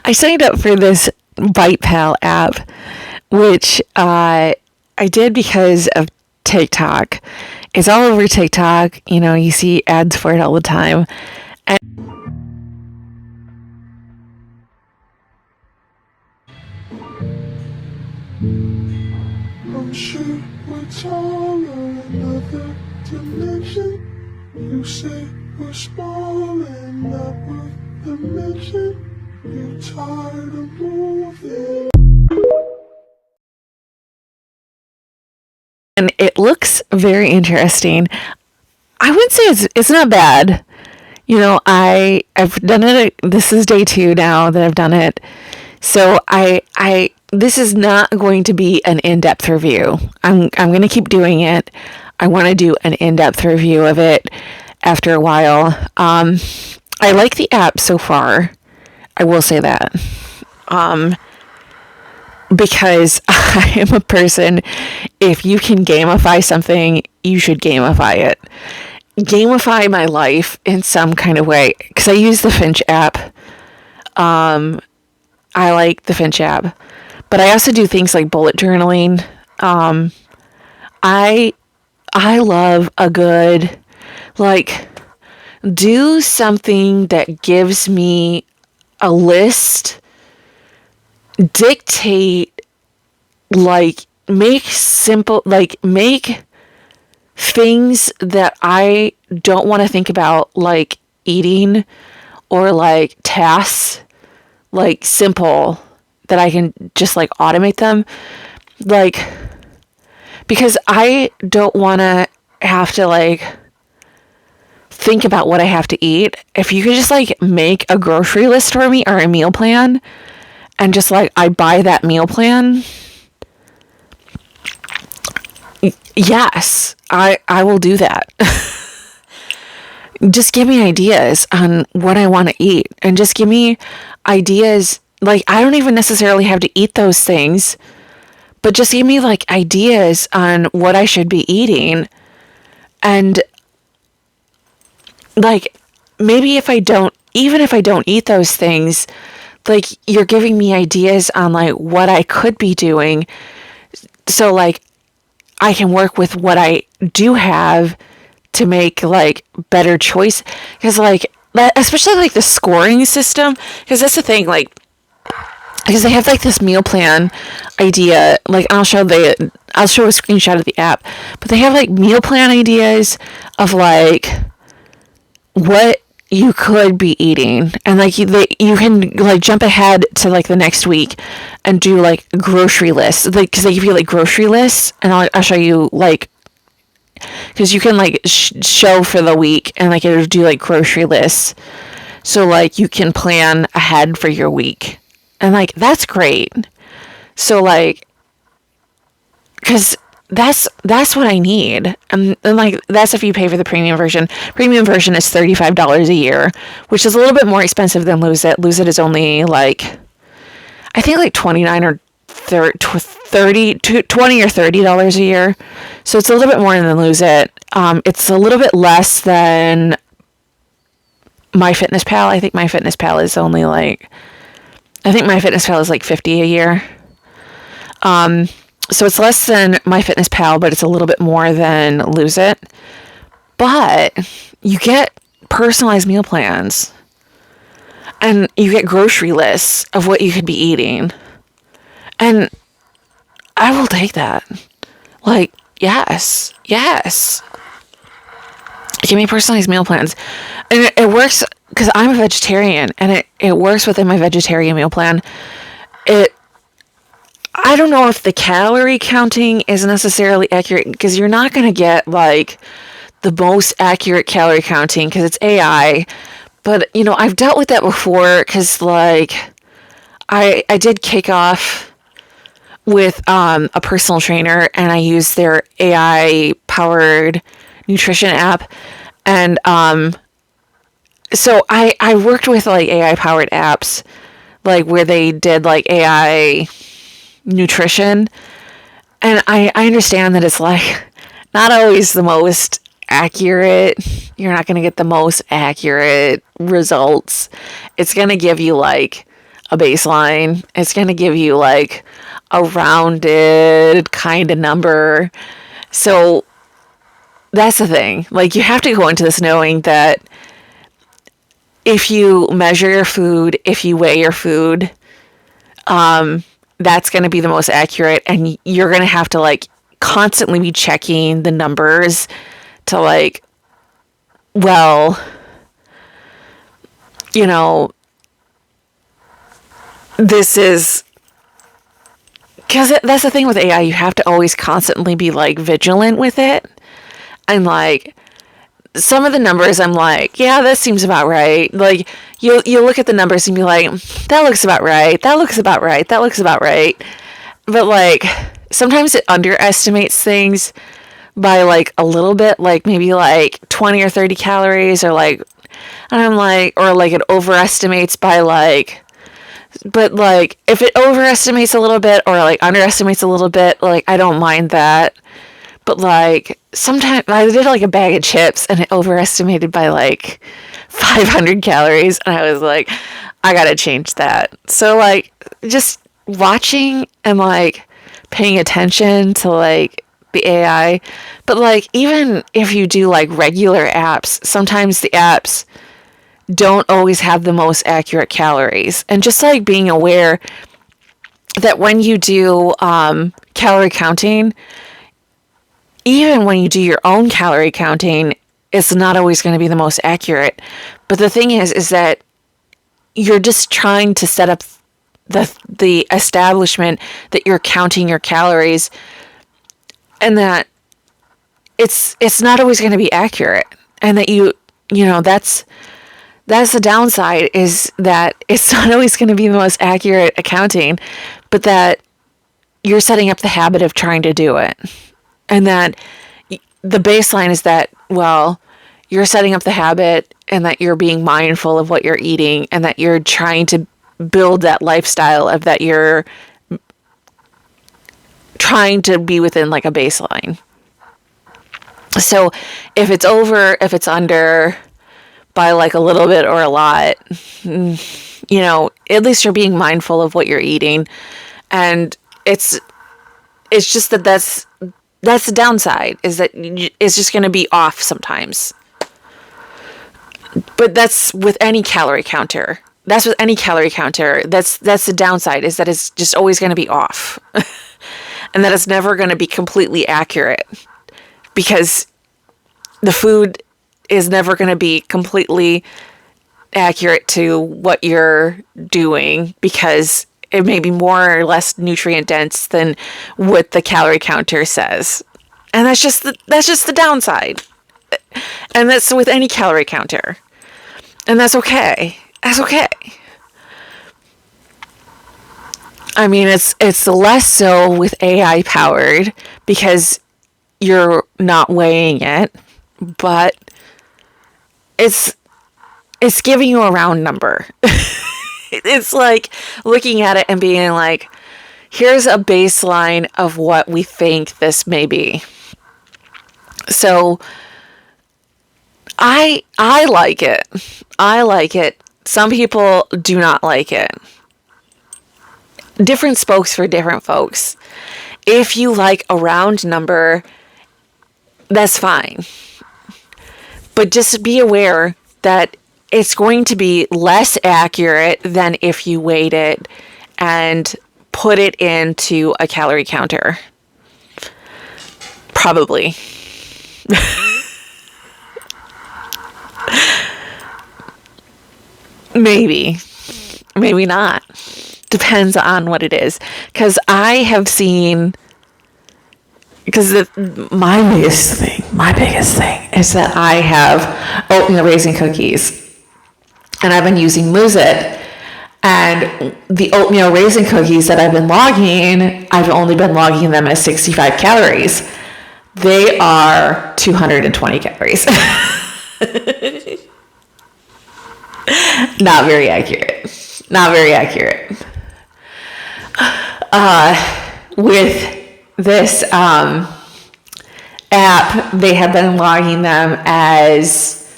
I signed up for this Bitepal app, which I did because of TikTok. It's all over TikTok. You know, you see ads for it all the time. And I'm sure we're taller, another dimension. You say we're small and not worth the mention. You're tired of moving. it looks very interesting. I would say it's not bad. You know, I've done it. This is day 2 now that I've done it. So I this is not going to be an in-depth review. I'm going to keep doing it. I want to do an in-depth review of it after a while. I like the app so far. I will say that. Because I am a person, if you can gamify something, you should gamify it. Gamify my life in some kind of way. Because I use the Finch app. I like the Finch app. But I also do things like bullet journaling. I love a good, like, do something that gives me a list, dictate, like, make things that I don't want to think about, like eating or like tasks, like simple, that I can just like automate them. Like, because I don't want to have to like think about what I have to eat. If you could just like make a grocery list for me or a meal plan, and just like I buy that meal plan, yes, I will do that. Just give me ideas on what I want to eat, and just give me ideas. Like, I don't even necessarily have to eat those things, but just give me like ideas on what I should be eating. And like, maybe if I don't eat those things, like, you're giving me ideas on like what I could be doing. So like I can work with what I do have to make like better choice. Because like that, especially like the scoring system, because that's the thing, like, because they have like this meal plan idea. Like, I'll show a screenshot of the app, but they have like meal plan ideas of like what you could be eating, and like you can like jump ahead to like the next week and do like grocery lists, like, because they give you like grocery lists, and I'll show you, like, because you can like show for the week, and like it'll do like grocery lists, so like you can plan ahead for your week, and like that's great. So like, because that's what I need. And like, that's if you pay for the premium version. Premium version is $35 a year, which is a little bit more expensive than Lose It. Lose It is only like, I think like 29 or 30, 20 or $30 a year. So it's a little bit more than Lose It. It's a little bit less than MyFitnessPal. I think MyFitnessPal is only like, like $50 a year. So it's less than MyFitnessPal, but it's a little bit more than Lose It. But you get personalized meal plans, and you get grocery lists of what you could be eating. And I will take that. Like, yes. Give me personalized meal plans. And it works because I'm a vegetarian, and it works within my vegetarian meal plan. I don't know if the calorie counting is necessarily accurate, because you're not going to get like the most accurate calorie counting because it's AI. But, you know, I've dealt with that before, because like I did kick off with a personal trainer, and I used their AI powered nutrition app. And so I worked with like AI powered apps, like where they did like AI nutrition, and I understand that it's like not always the most accurate. You're not going to get the most accurate results. It's going to give you like a baseline. It's going to give you like a rounded kind of number. So that's the thing. Like, you have to go into this knowing that if you measure your food, if you weigh your food, that's going to be the most accurate. And you're going to have to like constantly be checking the numbers to like, well, you know, this is because that's the thing with AI. You have to always constantly be like vigilant with it. And like, some of the numbers I'm like, yeah, that seems about right. Like, you look at the numbers and be like, that looks about right. That looks about right. That looks about right. But like, sometimes it underestimates things by like a little bit, like maybe like 20 or 30 calories, or like, and I'm like, or like it overestimates by like, but like if it overestimates a little bit or like underestimates a little bit, like I don't mind that. But like, sometimes I did like a bag of chips and it overestimated by like 500 calories, and I was like, I gotta change that. So like, just watching and like paying attention to like the AI. But like, even if you do like regular apps, sometimes the apps don't always have the most accurate calories. And just like being aware that when you do calorie counting, even when you do your own calorie counting, it's not always going to be the most accurate. But the thing is that you're just trying to set up the establishment that you're counting your calories, and that it's not always going to be accurate, and that that's the downside, is that it's not always going to be the most accurate accounting, but that you're setting up the habit of trying to do it. And that the baseline is that, well, you're setting up the habit, and that you're being mindful of what you're eating, and that you're trying to build that lifestyle of that you're trying to be within like a baseline. So if it's over, if it's under by like a little bit or a lot, at least you're being mindful of what you're eating. And it's just that's the downside, is that it's just going to be off sometimes. But that's with any calorie counter. That's with any calorie counter. That's the downside, is that it's just always going to be off. And that it's never going to be completely accurate, because the food is never going to be completely accurate to what you're doing, because it may be more or less nutrient dense than what the calorie counter says. And that's just the downside. And that's with any calorie counter. And that's okay. That's okay. I mean, it's less so with AI powered, because you're not weighing it, but it's giving you a round number. It's like looking at it and being like, here's a baseline of what we think this may be. So I like it. I like it. Some people do not like it. Different spokes for different folks. If you like a round number, that's fine. But just be aware that it's going to be less accurate than if you weighed it and put it into a calorie counter. Probably. Maybe. Maybe not. Depends on what it is. Because I have seen... Because my biggest thing is that I have oatmeal raisin cookies. And I've been using Lose It. And the oatmeal raisin cookies that I've been logging, I've only been logging them as 65 calories. They are 220 calories. Not very accurate. Not very accurate. With this app, they have been logging them as,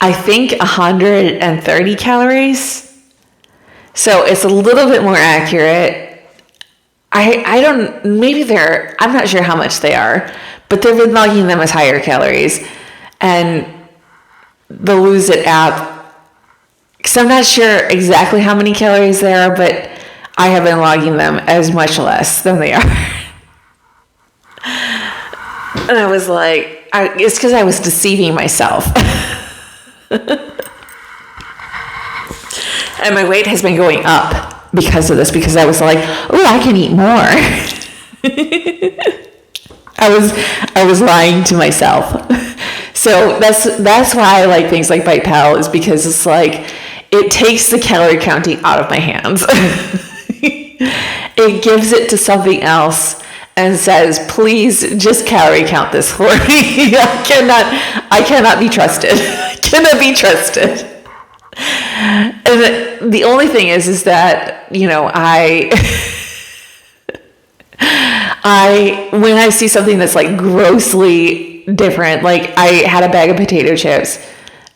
I think, 130 calories. So it's a little bit more accurate. I don't, maybe I'm not sure how much they are, but they've been logging them as higher calories. And the Lose It app, because I'm not sure exactly how many calories they are, but I have been logging them as much less than they are. And I was like, it's because I was deceiving myself. And my weight has been going up because of this, because I was like, oh, I can eat more. I was lying to myself. So that's why I like things like Bitepal, is because it's like, it takes the calorie counting out of my hands. It gives it to something else and says, please just calorie count this for me. I cannot be trusted. I cannot be trusted. And the only thing is that, you know, when I see something that's like grossly different, like I had a bag of potato chips,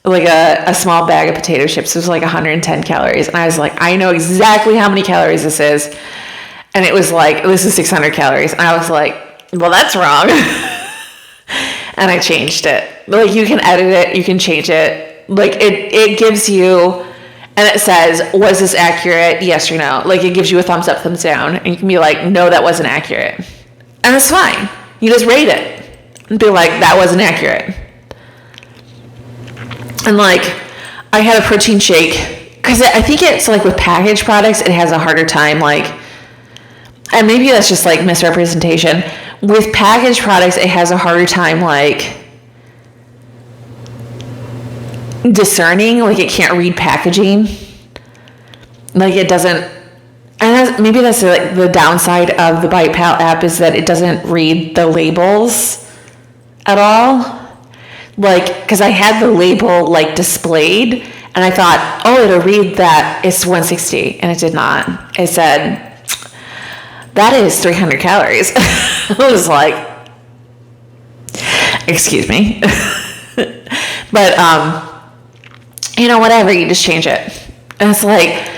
like a small bag of potato chips, it was like 110 calories. And I was like, I know exactly how many calories this is. And it was like, this is 600 calories. And I was like, well, that's wrong. And I changed it. Like, you can edit it, you can change it. Like, it gives you, and it says, was this accurate? Yes or no. Like, it gives you a thumbs up, thumbs down. And you can be like, no, that wasn't accurate. And it's fine. You just rate it and be like, that wasn't accurate. And like, I had a protein shake, because I think it's like with packaged products, it has a harder time, like, and maybe that's just like misrepresentation. With packaged products, it has a harder time like discerning, like it can't read packaging. Like it doesn't, and maybe that's like the downside of the Bitepal app, is that it doesn't read the labels at all. Like, because I had the label like displayed, and I thought, oh, it'll read that it's 160, and it did not. It said, that is 300 calories. I was like, excuse me. But, you know, whatever, you just change it. And it's like,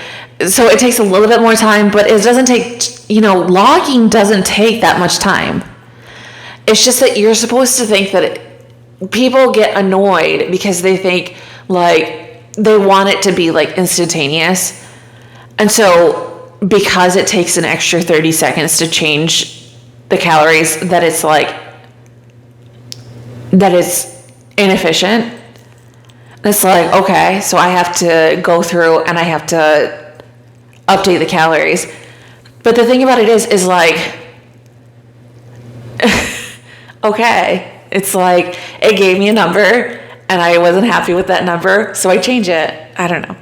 so it takes a little bit more time, but it doesn't take, you know, logging doesn't take that much time. It's just that you're supposed to think that people get annoyed because they think like they want it to be like instantaneous. And so because it takes an extra 30 seconds to change the calories, that it's like, that it's inefficient. It's like, okay, so I have to go through and I have to update the calories. But the thing about it is like, okay, it's like, it gave me a number and I wasn't happy with that number, so I change it. I don't know.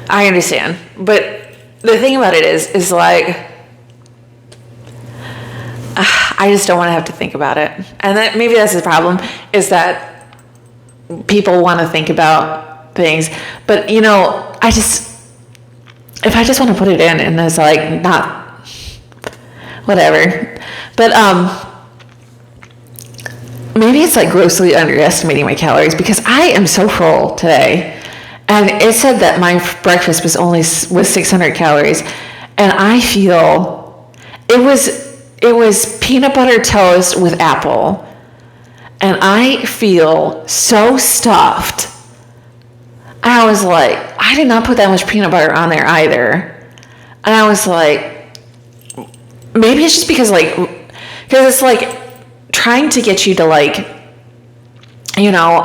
I understand. But the thing about it is like, I just don't want to have to think about it. And that maybe that's the problem, is that people want to think about things. But, you know, if I just want to put it in and it's like, not, whatever. But, maybe it's like grossly underestimating my calories, because I am so full today. And it said that my breakfast was 600 calories, and I feel it was peanut butter toast with apple, and I feel so stuffed. I was like, I did not put that much peanut butter on there either, and I was like, maybe it's just because it's like trying to get you to like, you know,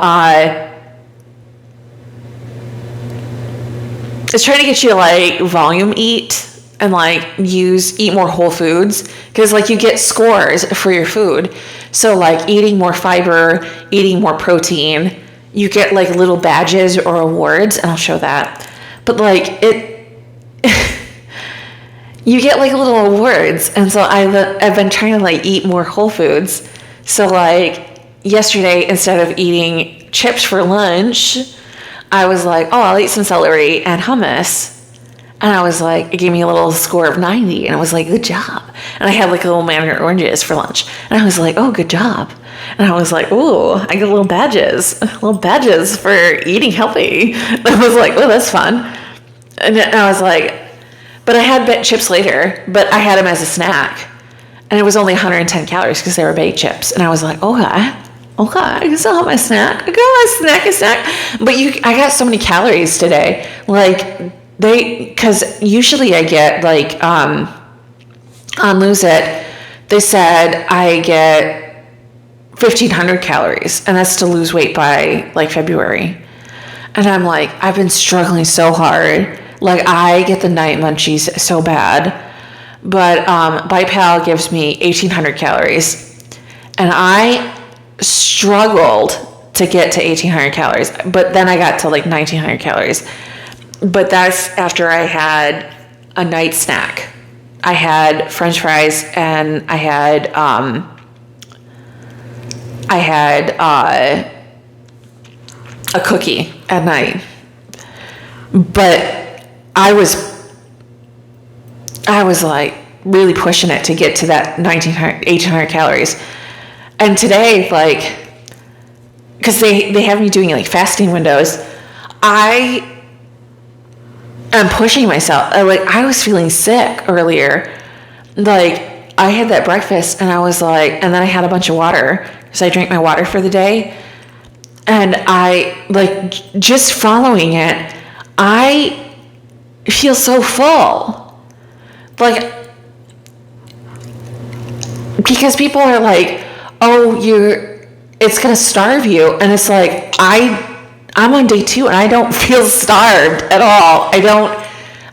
it's trying to get you to like volume eat and like eat more whole foods, because like you get scores for your food. So like eating more fiber, eating more protein, you get like little badges or awards, and I'll show that. But like you get like little awards, and so I've been trying to like eat more whole foods. So like yesterday, instead of eating chips for lunch, I was like, oh, I'll eat some celery and hummus. And I was like, it gave me a little score of 90. And I was like, good job. And I had like a little mandarin oranges for lunch. And I was like, oh, good job. And I was like, ooh, I get little badges for eating healthy. And I was like, oh, that's fun. And I was like, but I had baked chips later, but I had them as a snack. And it was only 110 calories because they were baked chips. And I was like, okay, I can still have my snack. I got a snack. But I got so many calories today. Like, because usually I get, like, on Lose It, they said I get 1,500 calories. And that's to lose weight by, like, February. And I'm like, I've been struggling so hard. Like, I get the night munchies so bad. But Bitepal gives me 1,800 calories. And I struggled to get to 1,800 calories. But then I got to like 1,900 calories. But that's after I had a night snack. I had French fries and I had a cookie at night. But I was like really pushing it to get to that 1,800 calories. And today, like, because they have me doing like fasting windows, I am pushing myself. I was feeling sick earlier. Like, I had that breakfast and I was like, and then I had a bunch of water because I drank my water for the day. And I, like, just following it, I feel so full. Like, because people are like, oh, it's going to starve you. And it's like, I'm on day 2 and I don't feel starved at all.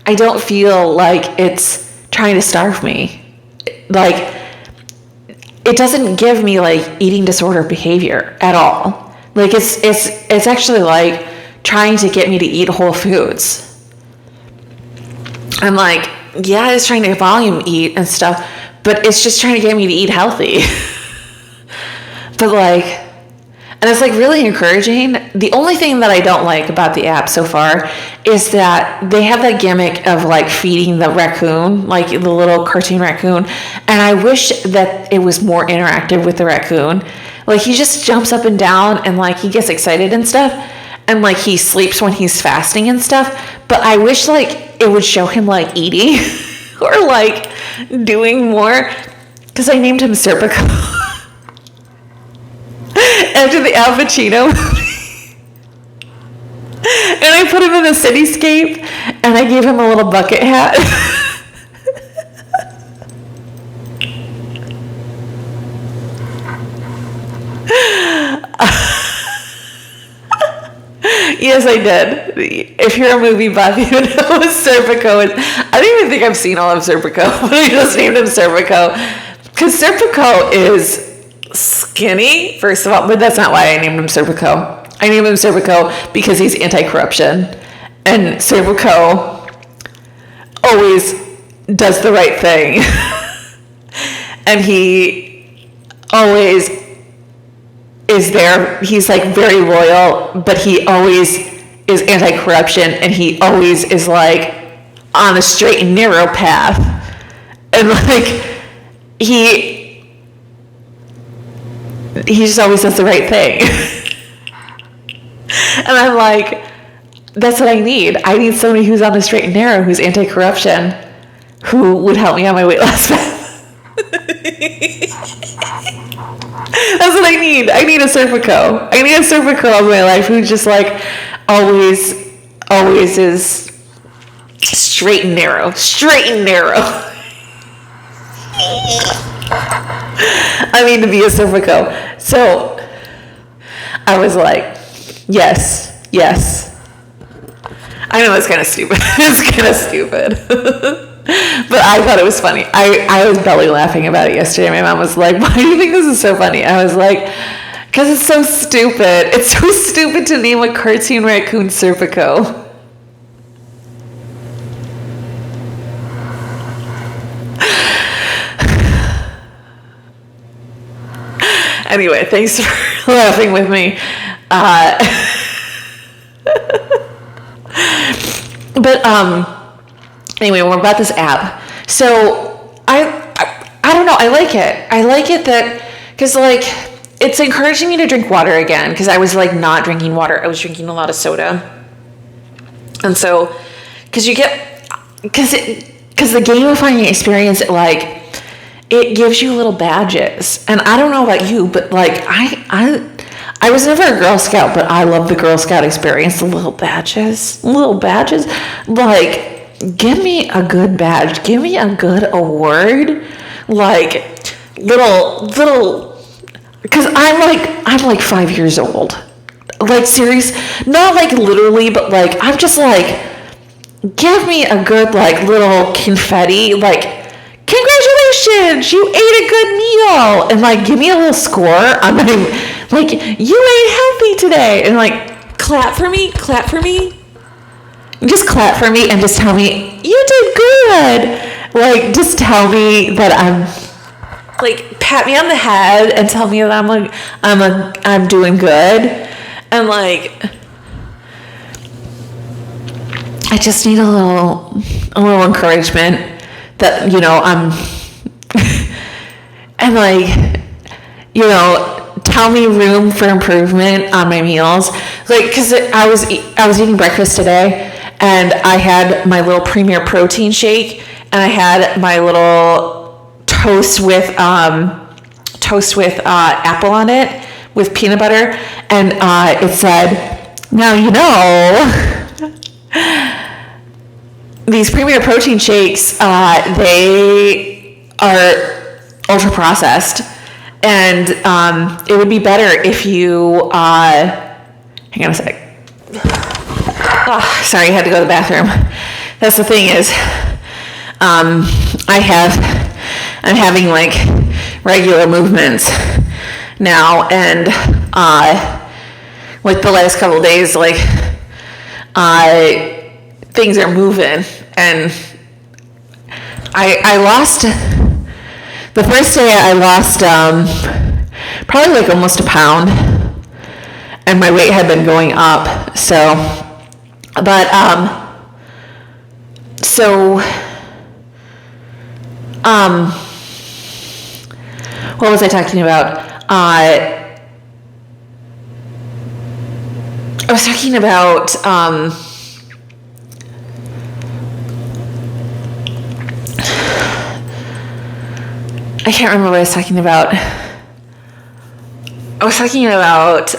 I don't feel like it's trying to starve me. Like, it doesn't give me like eating disorder behavior at all. Like, it's actually like trying to get me to eat whole foods. I'm like, yeah, it's trying to volume eat and stuff, but it's just trying to get me to eat healthy. But like, and it's like really encouraging. The only thing that I don't like about the app so far is that they have that gimmick of like feeding the raccoon, like the little cartoon raccoon. And I wish that it was more interactive with the raccoon. Like, he just jumps up and down and like he gets excited and stuff. And like he sleeps when he's fasting and stuff. But I wish like it would show him like eating or like doing more. Because I named him Serpico. After the Al Pacino movie. And I put him in a cityscape and I gave him a little bucket hat. Yes, I did. If you're a movie buff, you know who Serpico is. I don't even think I've seen all of Serpico, but I just named him Serpico. Because Serpico is skinny, first of all, but that's not why I named him Serpico. I named him Serpico because he's anti-corruption. And Serpico always does the right thing. And he always is there. He's like very loyal, but he always is anti-corruption, and he always is like on a straight and narrow path. And like he just always does the right thing. And I'm like, that's what I need. I need somebody who's on the straight and narrow, who's anti-corruption, who would help me on my weight loss path. That's what I need. I need a Serpico. I need a Serpico in my life who just like always is straight and narrow. Straight and narrow. I need to be a Serpico. So I was like, yes. I know it's kind of stupid. It's kind of stupid. But I thought it was funny. I was belly laughing about it yesterday. My mom was like, why do you think this is so funny? I was like, because it's so stupid. It's so stupid to name a cartoon raccoon Serpico. Anyway, thanks for laughing with me. Anyway, we're about this app. So I don't know. I like it. I like it that because like it's encouraging me to drink water again, because I was like not drinking water. I was drinking a lot of soda, and so because you get, because the gamifying experience, like, it gives you little badges. And I don't know about you, but like, I was never a Girl Scout, but I love the Girl Scout experience. The little badges, like, give me a good badge, give me a good award, like, little, because I'm like 5 years old, like, serious, not like literally, but like, I'm just like, give me a good, like, little confetti, like, congratulations, you ate a good meal, and like, give me a little score on my, like, you ate healthy today, and like, clap for me, just clap for me, and just tell me you did good, like, just tell me that like, pat me on the head and tell me that I'm doing good, and like, I just need a little encouragement that, you know, I'm, and like, you know, tell me room for improvement on my meals, like, because I was eating breakfast today, and I had my little Premier protein shake, and I had my little toast with apple on it with peanut butter, and it said, now you know. These Premier protein shakes, they are ultra processed, and it would be better if you, hang on a sec. Oh, sorry, I had to go to the bathroom. That's the thing is, I'm having like regular movements now, and like the last couple of days, like, things are moving, and I lost, the first day I lost probably like almost a pound, and my weight had been going up, so, but what was I talking about? I was talking about I can't remember what I was talking about. I was talking about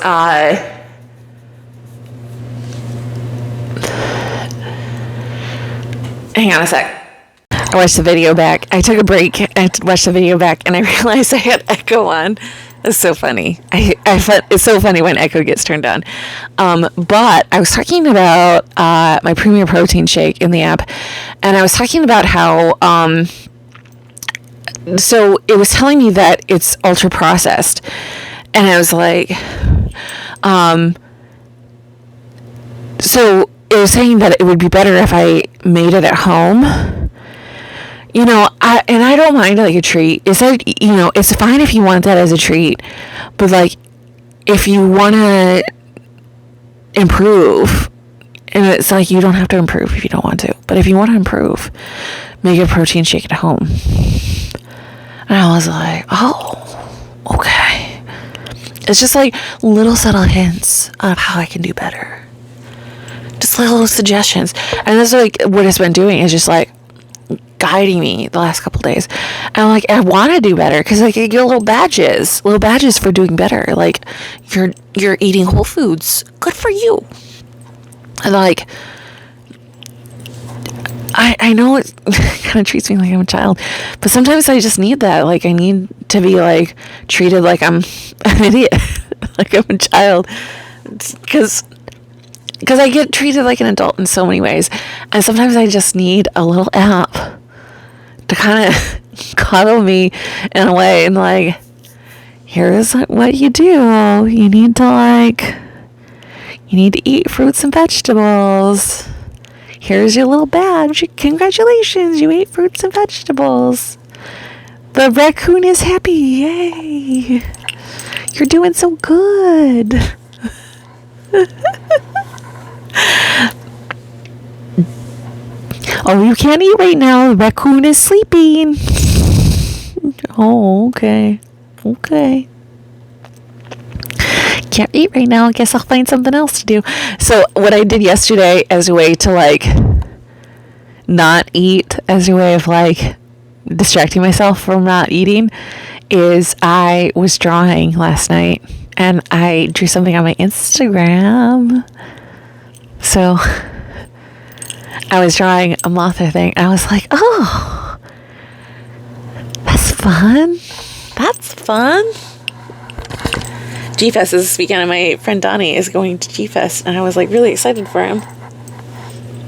hang on a sec. I watched the video back. I took a break and watched the video back, and I realized I had Echo on. It's so funny. It's so funny when Echo gets turned on. But I was talking about my Premier protein shake in the app, and I was talking about how so it was telling me that it's ultra processed, and I was like, so it was saying that it would be better if I made it at home. You know, I don't mind like a treat. It's like, you know, it's fine if you want that as a treat, but like, if you want to improve, and it's like, you don't have to improve if you don't want to, but if you want to improve, make a protein shake at home. And I was like, oh, okay. It's just like little subtle hints of how I can do better. Just little suggestions. And that's like what it's been doing, is just like guiding me the last couple days. And I'm like, I want to do better, because like, I get little badges for doing better. Like, you're eating whole foods. Good for you. And like, I know it kind of treats me like I'm a child, but sometimes I just need that. Like, I need to be like treated like I'm an idiot, like I'm a child, because I get treated like an adult in so many ways, and sometimes I just need a little app to kind of coddle me in a way, and like, here's what you do. You need to eat fruits and vegetables. Here's your little badge. Congratulations, you ate fruits and vegetables. The raccoon is happy. Yay. You're doing so good. Oh, you can't eat right now. The raccoon is sleeping. Oh, okay. Okay. Can't eat right now. I guess I'll find something else to do. So what I did yesterday as a way to like not eat as a way of like distracting myself from not eating is I was drawing last night and I drew something on my Instagram. So I was drawing a Mothra thing and I was like, oh, that's fun. That's fun. G-Fest is this weekend and my friend Donnie is going to G-Fest and I was like really excited for him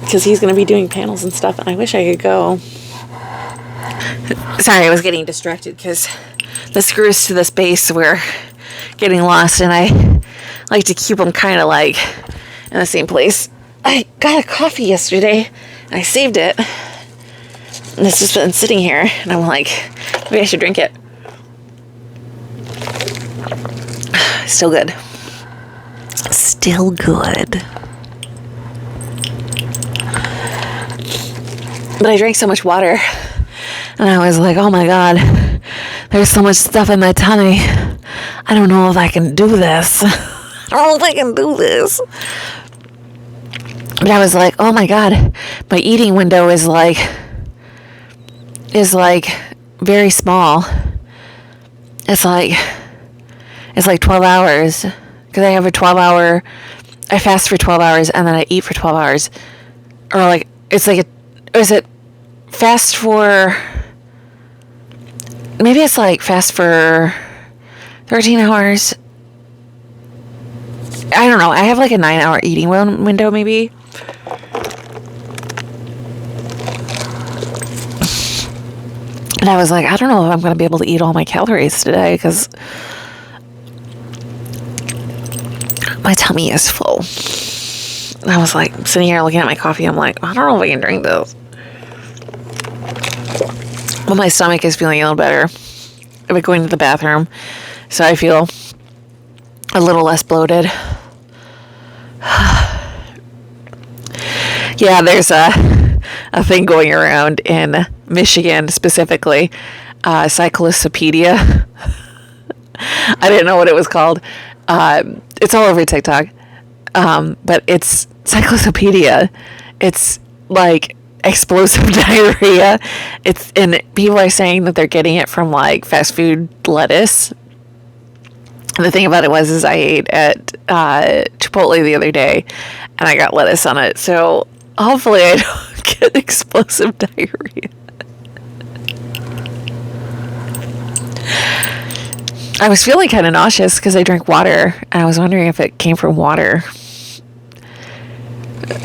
because he's going to be doing panels and stuff and I wish I could go. Sorry, I was getting distracted because the screws to this base were getting lost and I like to keep them kind of like in the same place. I got a coffee yesterday and I saved it. And it's just been sitting here and I'm like, maybe I should drink it. Still good. Still good. But I drank so much water and I was like, oh my God, there's so much stuff in my tummy. I don't know if I can do this. I don't know if I can do this. But I was like, oh my God, my eating window is like very small. It's like 12 hours because I have a 12-hour, I fast for 12 hours and then I eat for 12 hours. Or like, it's like, is it fast for, maybe it's like fast for 13 hours. I don't know. I have like a 9-hour eating window maybe. And I was like, I don't know if I'm going to be able to eat all my calories today because my tummy is full. And I was like sitting here looking at my coffee. I'm like, I don't know if I can drink this. But my stomach is feeling a little better. I've been going to the bathroom, so I feel a little less bloated. Yeah, there's a thing going around in Michigan specifically, cyclopedia. I didn't know what it was called. It's all over TikTok. But it's cyclopedia. It's like explosive diarrhea. And people are saying that they're getting it from like fast food lettuce. And the thing about it is I ate at Chipotle the other day and I got lettuce on it. So hopefully I don't get explosive diarrhea. I was feeling kind of nauseous because I drank water and I was wondering if it came from water.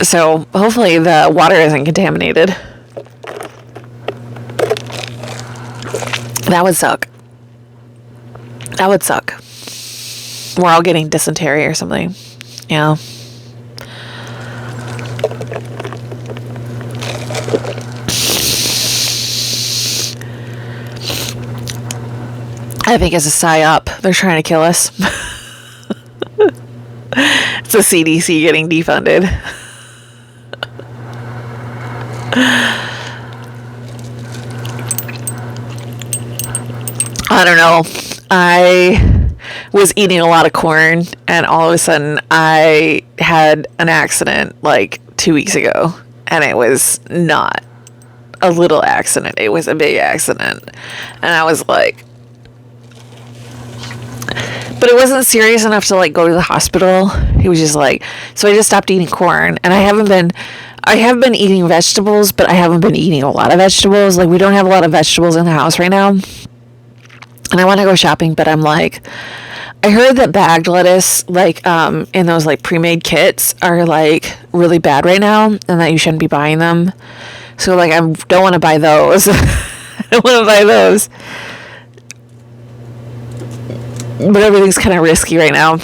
So hopefully the water isn't contaminated. That would suck. That would suck. We're all getting dysentery or something. Yeah. I think it's a psyop. They're trying to kill us. It's the CDC getting defunded. I don't know. I was eating a lot of corn and all of a sudden I had an accident like 2 weeks ago and it was not a little accident. It was a big accident. And I was like, but it wasn't serious enough to like go to the hospital. It was just like, so I just stopped eating corn and I have been eating vegetables, but I haven't been eating a lot of vegetables. Like we don't have a lot of vegetables in the house right now. And I want to go shopping, but I'm like, I heard that bagged lettuce, like, in those like pre-made kits are like really bad right now and that you shouldn't be buying them. So like, I don't want to buy those. I don't want to buy those. But everything's kind of risky right now.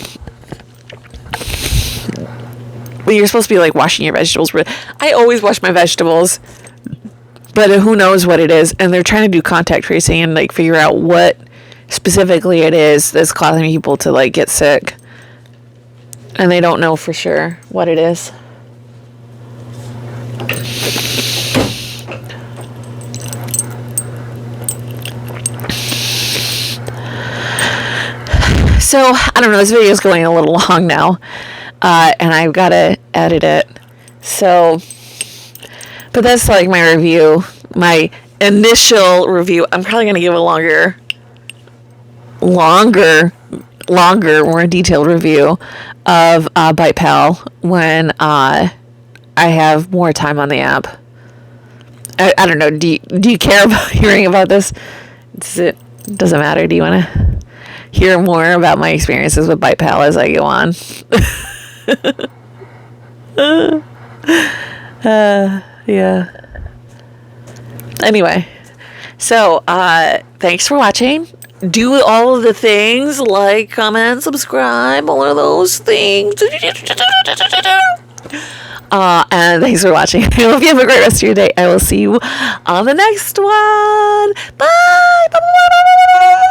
But you're supposed to be like washing your vegetables. I always wash my vegetables, but who knows what it is. And they're trying to do contact tracing and like figure out what specifically it is that's causing people to like get sick. And they don't know for sure what it is. So, I don't know, this video is going a little long now, and I've got to edit it. So, But that's like my review, my initial review. I'm probably going to give a longer, more detailed review of Bitepal when I have more time on the app. I don't know. Do you care about hearing about this? Doesn't matter. Do you want to hear more about my experiences with Bitepal as I go on? Yeah. Anyway, so thanks for watching. Do all of the things, like, comment, subscribe, all of those things. And thanks for watching. I hope you have a great rest of your day. I will see you on the next one. Bye. Bye. Bye. Bye. Bye.